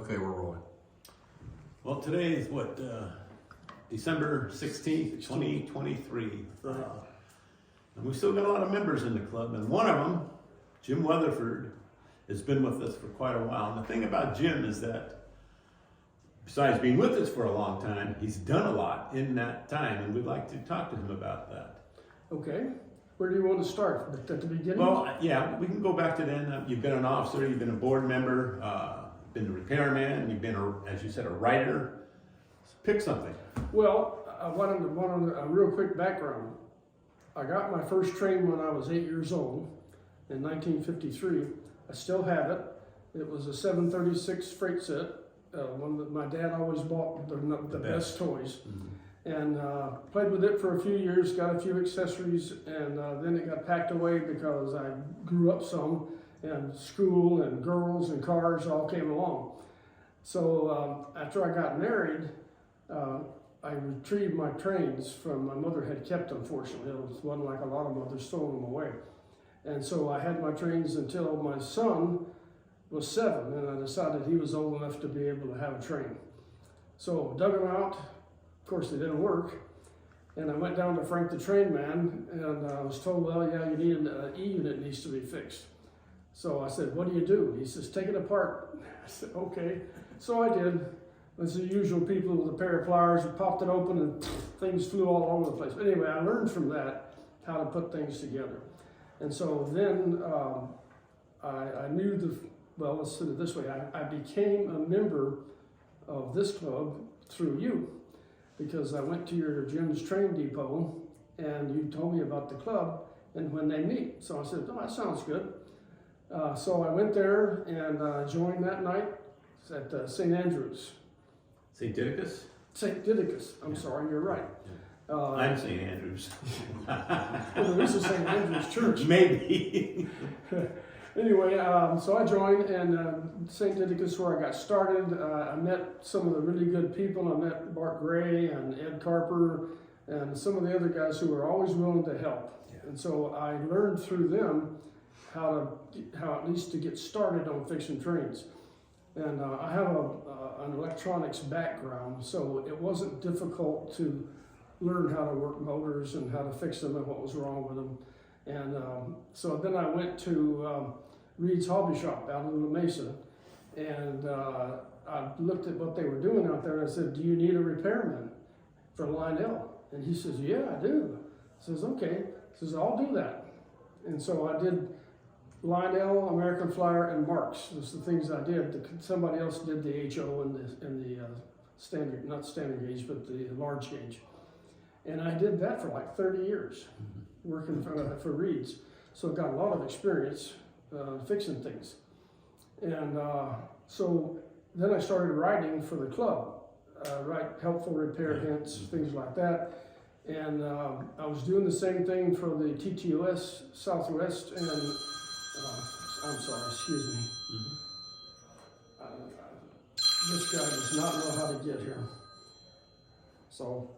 Okay, we're rolling. Well, today is what, December 16th, 2023. And we've still got a lot of members in the club, and one of them, Jim Weatherford, has been with us for quite a while. And the thing about Jim is that, besides being with us for a long time, he's done a lot in that time, and we'd like to talk to him about that. Okay. Where do you want to start? At the beginning? Well, yeah, we can go back to then. You've been an officer, you've been a board member, been a repairman, you've been, as you said, a writer. Pick something. Well, I wanted a real quick background. I got my first train when I was 8 years old in 1953. I still have it. It was a 736 freight set, one that my dad always bought the best toys. Mm-hmm. And played with it for a few years, got a few accessories, and then it got packed away because I grew up some, and school and girls and cars all came along. So after I got married, I retrieved my trains from, my mother had kept them, fortunately. It wasn't like a lot of mothers throwing them away. And so I had my trains until my son was 7, and I decided he was old enough to be able to have a train. So dug them out. Of course, they didn't work. And I went down to Frank the train man, and I was told, well, yeah, you need an E-unit needs to be fixed. So I said, what do you do? He says, take it apart. I said, okay. So I did. As the usual, people with a pair of pliers, popped it open and things flew all over the place. But anyway, I learned from that how to put things together. And so then I knew well, let's put it this way. I became a member of this club through you, because I went to your Jim's Train Depot and you told me about the club and when they meet. So I said, oh, that sounds good. So I went there and joined that night at St. Andrews. St. Didicus? St. Didicus, I'm sorry, you're right. I'm St. Andrews. Well, there is a St. Andrews church. Maybe. Anyway, so I joined, and St. Didicus, where I got started, I met some of the really good people. I met Bart Gray and Ed Carper and some of the other guys who were always willing to help. Yeah. And so I learned through them how at least to get started on fixing trains. And I have an electronics background, so it wasn't difficult to learn how to work motors and how to fix them and what was wrong with them. And so then I went to Reed's Hobby Shop out in La Mesa, and I looked at what they were doing out there, and I said, do you need a repairman for Lionel? And he says, yeah, I do. I says, okay. He says, I'll do that. And so I did Lionel, American Flyer, and Marks. Those are the things I did. Somebody else did the HO and the standard, not standard gauge, but the large gauge. And I did that for like 30 years, working for Reed's. So I got a lot of experience fixing things. And so then I started writing for the club, write helpful repair hints, things like that. And I was doing the same thing for the TTOS Southwest and I'm sorry, excuse me. This guy does not know how to get here. So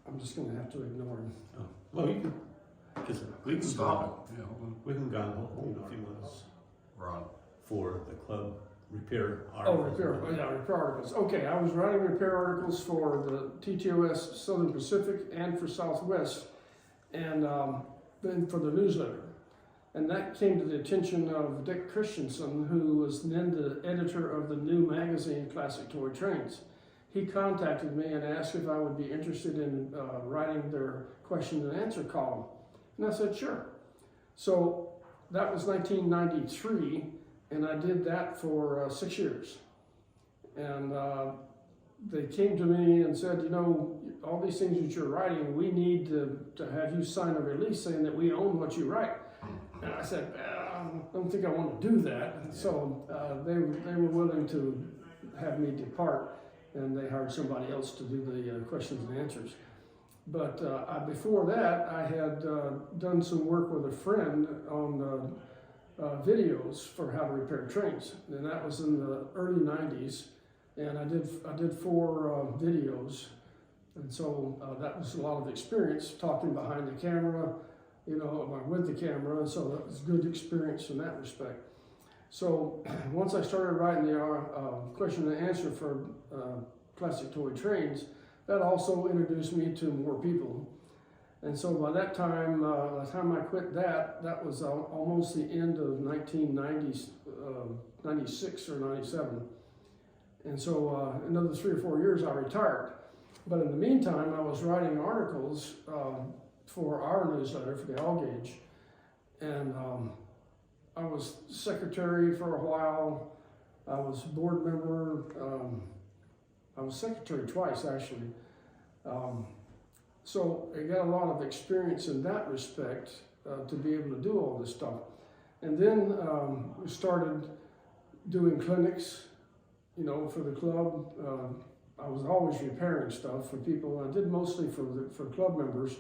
I'm just going to have to ignore him. Oh. Well, you can, we can Stop it. Yeah, hold on. We can go and hold a few minutes Ron. for the club repair articles. articles. Repair articles. Okay, I was writing repair articles for the TTOS Southern Pacific and for Southwest, and then for the newsletter. And that came to the attention of Dick Christensen, who was then the editor of the new magazine, Classic Toy Trains. He contacted me and asked if I would be interested in writing their question and answer column. And I said, sure. So that was 1993, and I did that for 6 years. And they came to me and said, you know, all these things that you're writing, we need to have you sign a release saying that we own what you write. And I said, I don't think I want to do that. So they were willing to have me depart, and they hired somebody else to do the questions and answers. But before that, I had done some work with a friend on videos for how to repair trains, and that was in the early 90s. And I did 4 videos, and so that was a lot of experience talking behind the camera, you know, with the camera, and so that was good experience in that respect. So once I started writing the question and answer for classic toy trains, that also introduced me to more people. And so by that time, by the time I quit that was almost the end of 96 or 97. And so another 3 or 4 years I retired. But in the meantime, I was writing articles for our newsletter, for the All Gauge. And I was secretary for a while. I was board member. I was secretary twice, actually. So I got a lot of experience in that respect to be able to do all this stuff. And then we started doing clinics, you know, for the club. I was always repairing stuff for people. I did mostly for club members.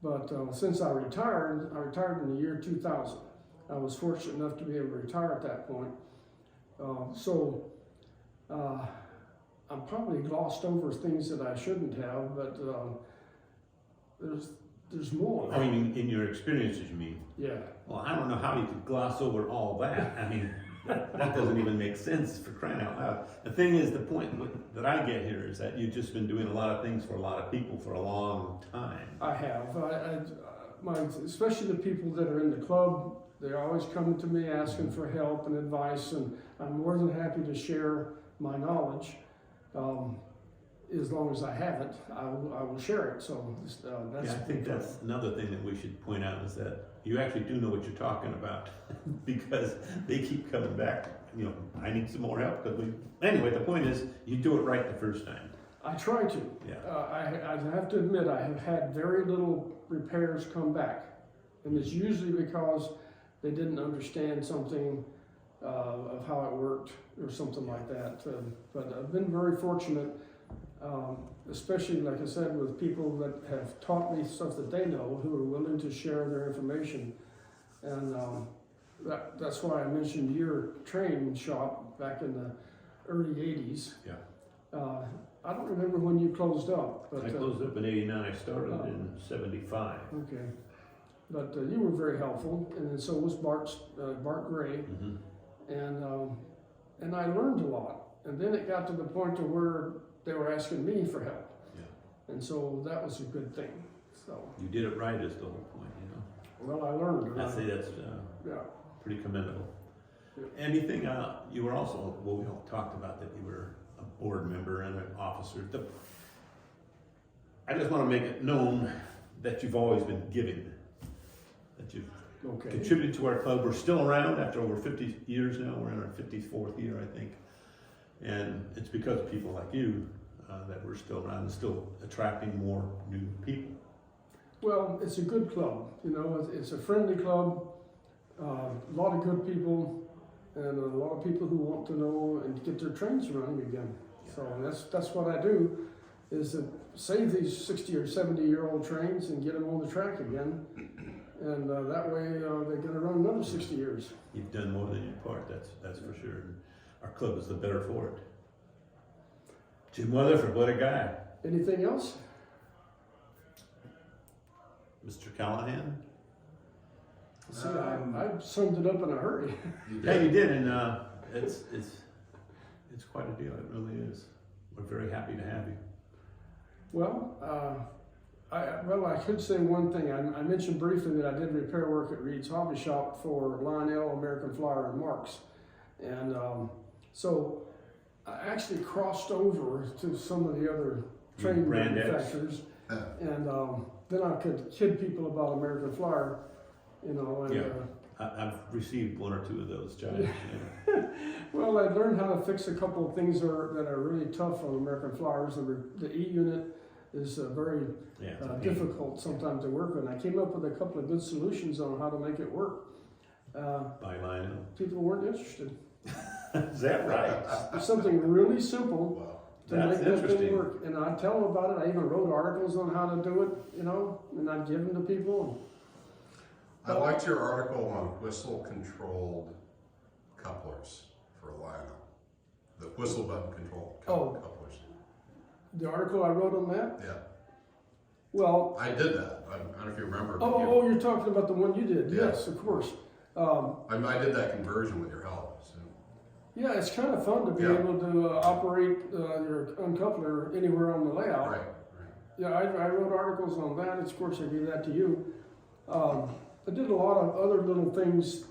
But since I retired in the year 2000. I was fortunate enough to be able to retire at that point. I'm probably glossed over things that I shouldn't have, but there's more. I mean, in your experiences, you mean? Yeah. Well, I don't know how you could gloss over all that. I mean, that doesn't even make sense, for crying out loud. The thing is, the point that I get here is that you've just been doing a lot of things for a lot of people for a long time. I have. Especially the people that are in the club, they're always coming to me asking for help and advice, and I'm more than happy to share my knowledge. As long as I have it, I will share it. So that's. Yeah, I think that's another thing that we should point out is that you actually do know what you're talking about because they keep coming back. You know, I need some more help because Anyway, the point is, you do it right the first time. I try to. Yeah. I have to admit, I have had very little repairs come back, and it's usually because they didn't understand something of how it worked or something like that. But I've been very fortunate, especially, like I said, with people that have taught me stuff that they know, who are willing to share their information. And that's why I mentioned your training shop back in the early 80s. Yeah. I don't remember when you closed up. But, I closed up in 89. I started in 75. Okay. But you were very helpful, and then so was Bart Gray. Mm-hmm. And I learned a lot. And then it got to the point to where they were asking me for help. Yeah. And so that was a good thing. So You did it right is the whole point, you know. well, I learned. I'd say that's Yeah. pretty commendable. Yeah. Anything, you were also, well, we all talked about that you were a board member and an officer. I just want to make it known that you've always been giving, that you've Okay. contributed to our club. We're still around after over 50 years now. We're in our 54th year, I think. And it's because of people like you that we're still around and still attracting more new people. Well, it's a good club. You know, it's a friendly club. A lot of good people, and a lot of people who want to know and get their trains running again. So that's what I do, is to save these 60 or 70-year-old trains and get them on the track again. And that way they're going to run another 60 years. You've done more than your part, that's for sure. And our club is the better for it. Jim Weatherford, what a guy. Anything else? Mr. Callahan? See, I summed it up in a hurry. Yeah, you did, and it's quite a deal. It really is. We're very happy to have you. Well, I could say one thing. I mentioned briefly that I did repair work at Reed's Hobby Shop for Lionel, American Flyer, and Marks. And so I actually crossed over to some of the other train manufacturers. And then I could kid people about American Flyer, you know. And, yeah, I've received one or two of those jobs. Yeah. Well, I learned how to fix a couple of things that are really tough on American Flyers. The E unit is very difficult sometimes to work with. And I came up with a couple of good solutions on how to make it work. By Lionel. People weren't interested. Is that right? It's something really simple to That's make this thing interesting. work. And I'd tell them about it. I even wrote articles on how to do it, you know, and I'd give them to people. I liked your article on whistle-controlled couplers for Lionel. The whistle button control couplers. The article I wrote on that? Yeah. Well, I did that. I don't know if you remember. oh, you're talking about the one you did. Yeah. Yes, of course. I did that conversion with your help. Yeah, it's kind of fun to be able to operate your uncoupler anywhere on the layout. Right. Yeah, I wrote articles on that. Of course, I gave that to you. I did a lot of other little things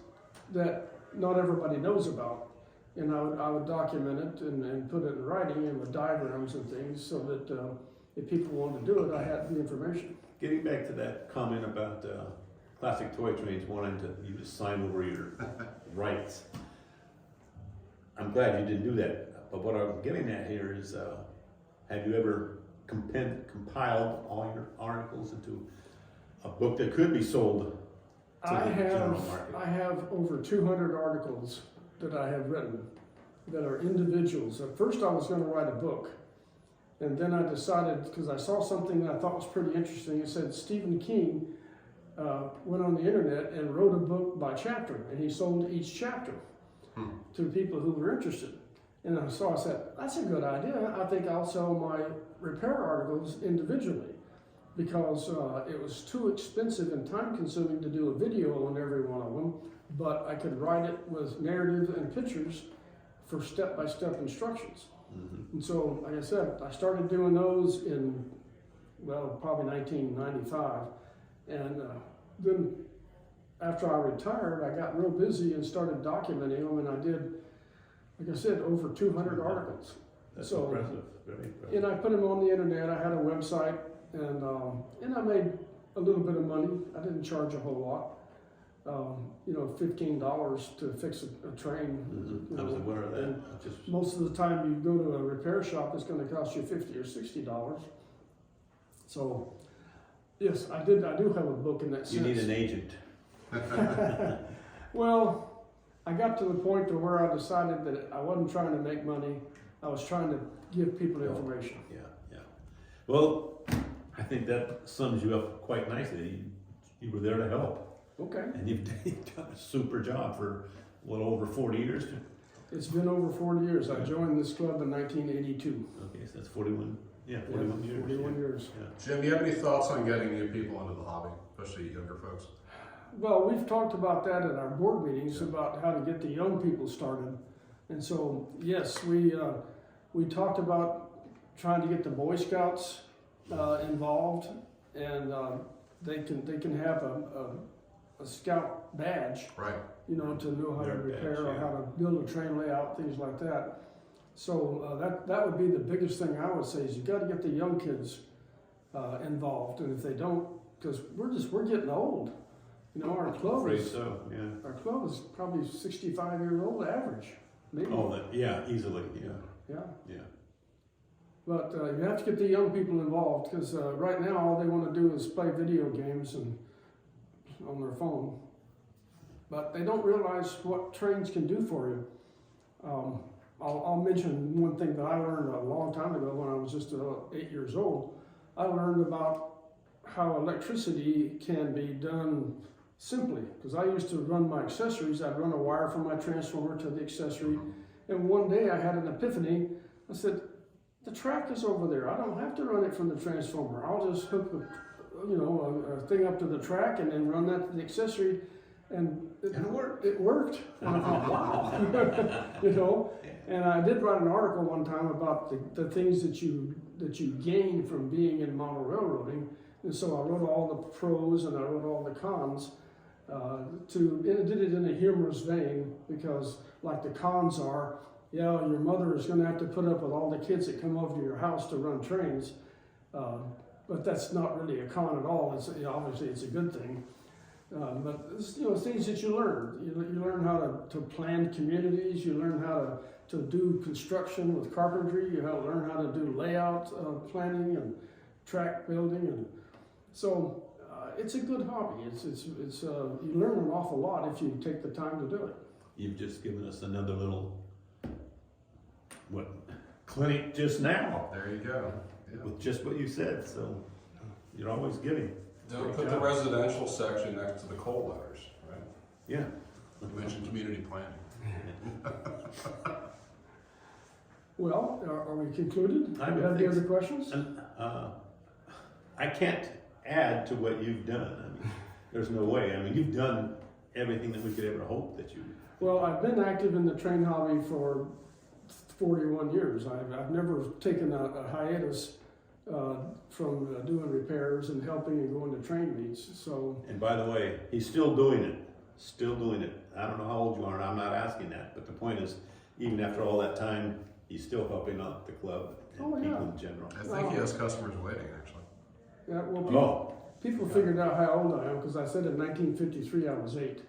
that not everybody knows about. And I would document it and put it in writing and with diagrams and things so that if people wanted to do it, I had the information. Getting back to that comment about classic toy trains wanting you to sign over your rights. I'm glad you didn't do that. But what I'm getting at here is, have you ever compiled all your articles into a book that could be sold to the general market? I have over 200 articles that I have written that are individuals. At first I was going to write a book, and then I decided, because I saw something that I thought was pretty interesting. It said Stephen King went on the internet and wrote a book by chapter, and he sold each chapter to people who were interested. And so I said, that's a good idea. I think I'll sell my repair articles individually, because it was too expensive and time consuming to do a video on every one of them, but I could write it with narrative and pictures for step-by-step instructions. And so, like I said, I started doing those in, well, probably 1995. And then after I retired, I got real busy and started documenting them, and I did, like I said, over 200 articles. That's impressive, very impressive. And I put them on the internet. I had a website, and I made a little bit of money. I didn't charge a whole lot. $15 to fix a train. I was aware of that. Most of the time you go to a repair shop, it's going to cost you $50 or $60. So, yes, I do have a book in that sense. You need an agent. Well, I got to the point to where I decided that I wasn't trying to make money. I was trying to give people information. Yeah. Well, I think that sums you up quite nicely. You were there to help. Okay. And you've done a super job for over 40 years. It's been over 40 years. I joined this club in 1982. Okay, so that's 41. Yeah, 41 years. 41 years. Yeah. Jim, do you have any thoughts on getting new people into the hobby, especially younger folks? Well, we've talked about that at our board meetings about how to get the young people started. And so, yes, we talked about trying to get the Boy Scouts involved, and they can have a scout badge, Right. to know how to repair badge, or how to build a train layout, things like that. So that would be the biggest thing I would say is you got to get the young kids involved, and if they don't, because we're getting old. Our club is our club is probably 65 years old average, maybe. Oh, easily, yeah. But you have to get the young people involved, because right now all they want to do is play video games and on their phone, but they don't realize what trains can do for you. I'll mention one thing that I learned a long time ago when I was just 8 years old. I learned about how electricity can be done simply, because I used to run my accessories. I'd run a wire from my transformer to the accessory, and one day I had an epiphany. I said, the track is over there. I don't have to run it from the transformer. I'll just hook a thing up to the track and then run that to the accessory, and it worked. It worked. And I thought, wow. And I did write an article one time about the things that you gain from being in model railroading, and so I wrote all the pros and I wrote all the cons. And I did it in a humorous vein, because like the cons are, your mother is going to have to put up with all the kids that come over to your house to run trains. But that's not really a con at all. It's obviously it's a good thing. But it's, things that you learn. You learn how to plan communities. You learn how to do construction with carpentry. You learn how to do layout planning and track building, and so it's a good hobby. It's you learn an awful lot if you take the time to do it. You've just given us another little clinic just now. There you go. Yeah. With just what you said, so you're always giving. Don't put the residential section next to the coal letters, right? Yeah. You mentioned community planning. Well, are we concluded? Do I you would have any think other so. questions? And, I can't add to what you've done. I mean, there's no way. I mean, you've done everything that we could ever hope that you. Well, I've been active in the train hobby for 41 years. I've never taken a hiatus from doing repairs and helping and going to train meets. So. And by the way, he's still doing it. Still doing it. I don't know how old you are, and I'm not asking that, but the point is, even after all that time, he's still helping out the club and people in general. I think he has customers waiting, actually. Yeah, well, people figured out how old I am because I said in 1953 I was 8.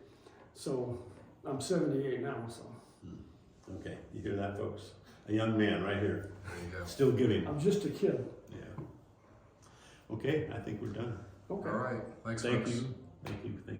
So I'm 78 now. So. Okay, you hear that, folks? A young man right here, There you go. still giving. I'm just a kid. Yeah. Okay, I think we're done. Okay. All right. Thanks, Thank folks. you. Thank you. Thank you.